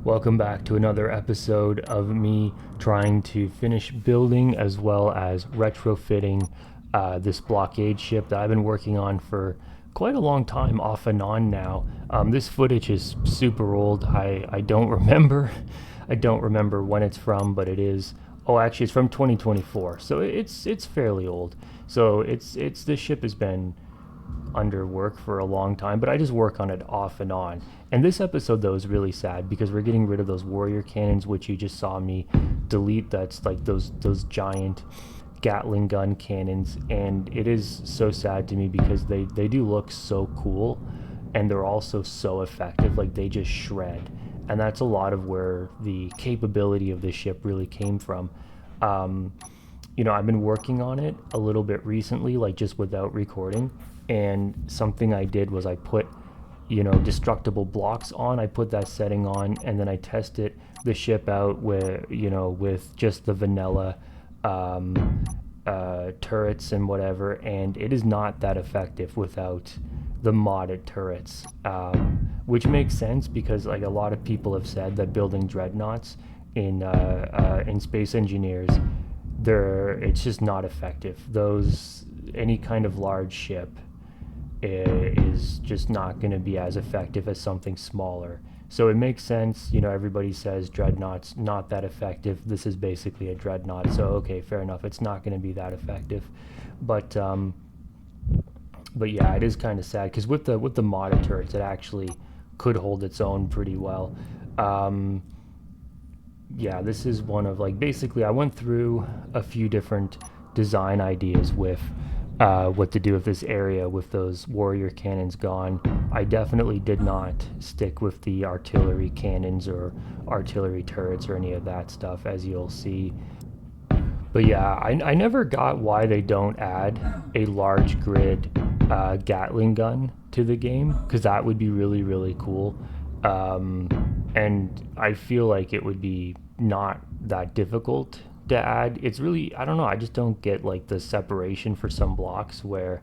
Welcome back to another episode of me trying to finish building as well as retrofitting this Blockade ship that I've been working on for quite a long time, off and on now. This footage is super old. I don't remember. I don't remember when it's from, but it is. Oh, actually, it's from 2024, so it's fairly old. So this ship has been under work for a long time, but I just work on it off and on. And this episode though is really sad because we're getting rid of those warrior cannons, which you just saw me delete. That's like those giant Gatling gun cannons, and it is so sad to me because they do look so cool, and they're also so effective. Like they just shred, and that's a lot of where the capability of this ship really came from. I've been working on it a little bit recently, like just without recording. And something I did was I put, destructible blocks on. I put that setting on, and then I tested the ship out with just the vanilla turrets and whatever. And it is not that effective without the modded turrets, which makes sense because like a lot of people have said that building dreadnoughts in Space Engineers, it's just not effective. Any kind of large ship is just not going to be as effective as something smaller. So it makes sense. Everybody says dreadnought's not that effective. This is basically a dreadnought. So okay, fair enough. It's not going to be that effective, but yeah, it is kind of sad because with the modded turrets, it actually could hold its own pretty well. Yeah, this is one of basically I went through a few different design ideas with what to do with this area with those warrior cannons gone. I definitely did not stick with the artillery cannons or artillery turrets or any of that stuff, as you'll see. But yeah, I never got why they don't add a large grid Gatling gun to the game, because that would be really, really cool. And I feel like it would be not that difficult to add. It's really, I don't know, I just don't get like the separation for some blocks where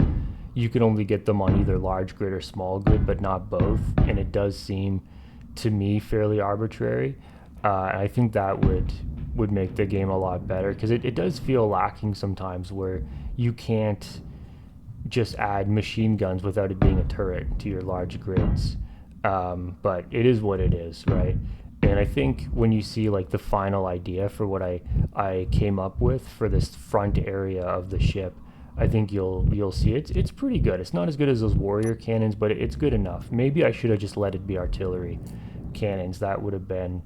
you can only get them on either large grid or small grid, but not both. And it does seem to me fairly arbitrary. I think that would make the game a lot better, because it does feel lacking sometimes where you can't just add machine guns without it being a turret to your large grids. But it is what it is, right? And I think when you see like the final idea for what I came up with for this front area of the ship, I think you'll see it's pretty good. It's not as good as those warrior cannons, but it's good enough. Maybe I should have just let it be artillery cannons. That would have been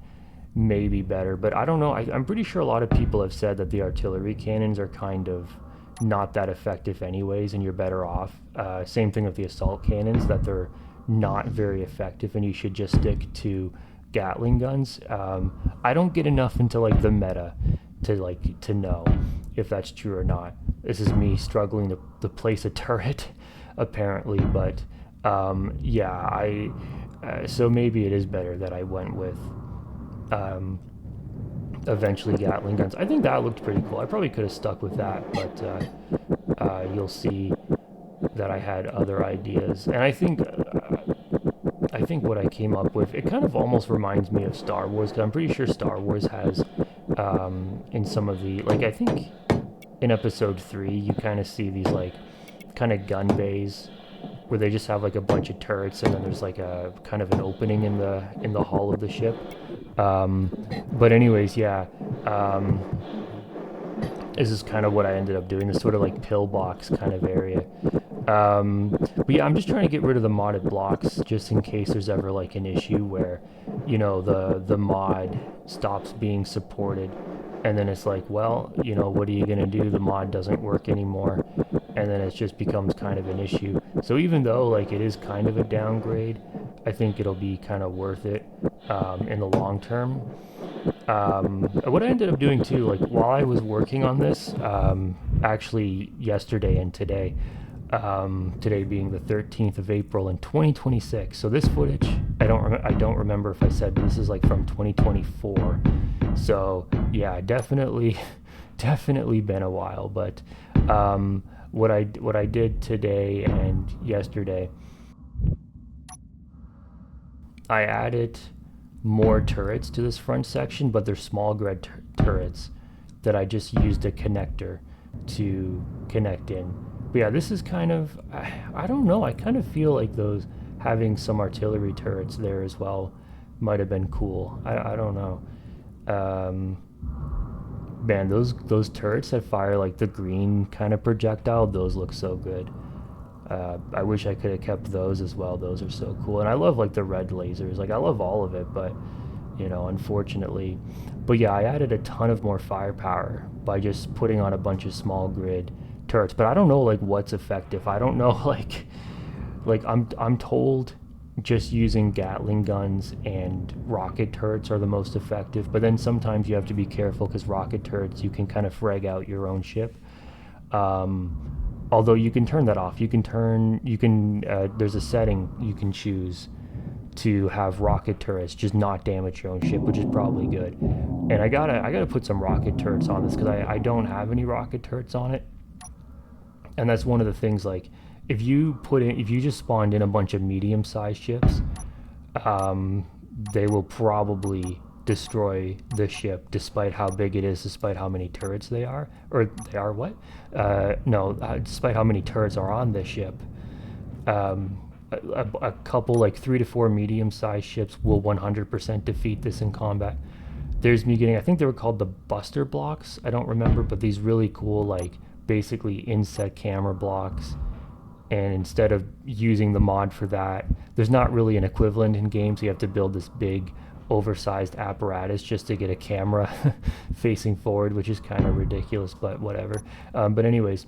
maybe better, but I don't know. I'm pretty sure a lot of people have said that the artillery cannons are kind of not that effective anyways, and you're better off. Same thing with the assault cannons, that they're not very effective and you should just stick to Gatling guns. I don't get enough into like the meta to know if that's true or not. This is me struggling to place a turret apparently, but yeah, so maybe it is better that I went with eventually Gatling guns. I think that looked pretty cool. I probably could have stuck with that, but you'll see that I had other ideas, and I think what I came up with, it kind of almost reminds me of Star Wars, because I'm pretty sure Star Wars has in some of the, I think in episode 3 you kind of see these kind of gun bays where they just have like a bunch of turrets, and then there's like a kind of an opening in the hull of the ship. But anyways, yeah, this is kind of what I ended up doing, this sort of like pillbox kind of area. But yeah, I'm just trying to get rid of the modded blocks just in case there's ever like an issue where, the mod stops being supported, and then it's like, well, what are you gonna do? The mod doesn't work anymore, and then it just becomes kind of an issue. So even though like it is kind of a downgrade, I think it'll be kind of worth it in the long term. What I ended up doing too, like while I was working on this, actually yesterday and today, today being the 13th of April in 2026. So this footage, I don't remember if I said, but this is like from 2024. So yeah, definitely been a while. But what I did today and yesterday, I added more turrets to this front section, but they're small grid turrets that I just used a connector to connect in. But yeah, this is kind of, I don't know, I kind of feel like those, having some artillery turrets there as well might have been cool. I don't know. Man, those turrets that fire like the green kind of projectile, those look so good. I wish I could have kept those as well. Those are so cool. And I love like the red lasers. Like I love all of it, but you know, unfortunately. But yeah, I added a ton of more firepower by just putting on a bunch of small grid turrets. But I don't know like what's effective. I don't know like I'm told just using Gatling guns and rocket turrets are the most effective. But then sometimes you have to be careful because rocket turrets, you can kind of frag out your own ship. Although you can turn that off. There's a setting you can choose to have rocket turrets just not damage your own ship, which is probably good. And I gotta put some rocket turrets on this because I don't have any rocket turrets on it. And that's one of the things, like, if you just spawned in a bunch of medium-sized ships, they will probably destroy the ship despite how big it is, despite how many turrets they are. Or they are what? Despite how many turrets are on this ship. A couple, like 3 to 4 medium-sized ships will 100% defeat this in combat. There's me getting, I think they were called the Buster blocks, I don't remember, but these really cool, like, basically inset camera blocks. And instead of using the mod for that, there's not really an equivalent in game, so you have to build this big oversized apparatus just to get a camera facing forward, which is kind of ridiculous, but whatever. But anyways,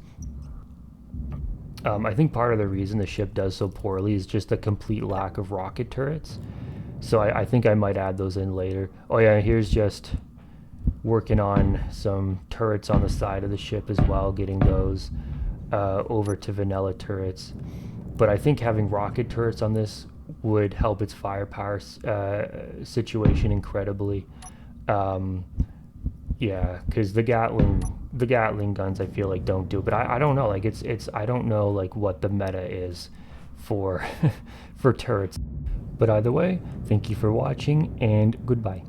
I think part of the reason the ship does so poorly is just a complete lack of rocket turrets. So I think I might add those in later. Oh yeah, here's just working on some turrets on the side of the ship as well, getting those over to vanilla turrets. But I think having rocket turrets on this would help its firepower situation incredibly. Yeah, because the Gatling guns, I feel like, don't do it. But I don't know, like it's I don't know like what the meta is for for turrets. But either way, thank you for watching and goodbye.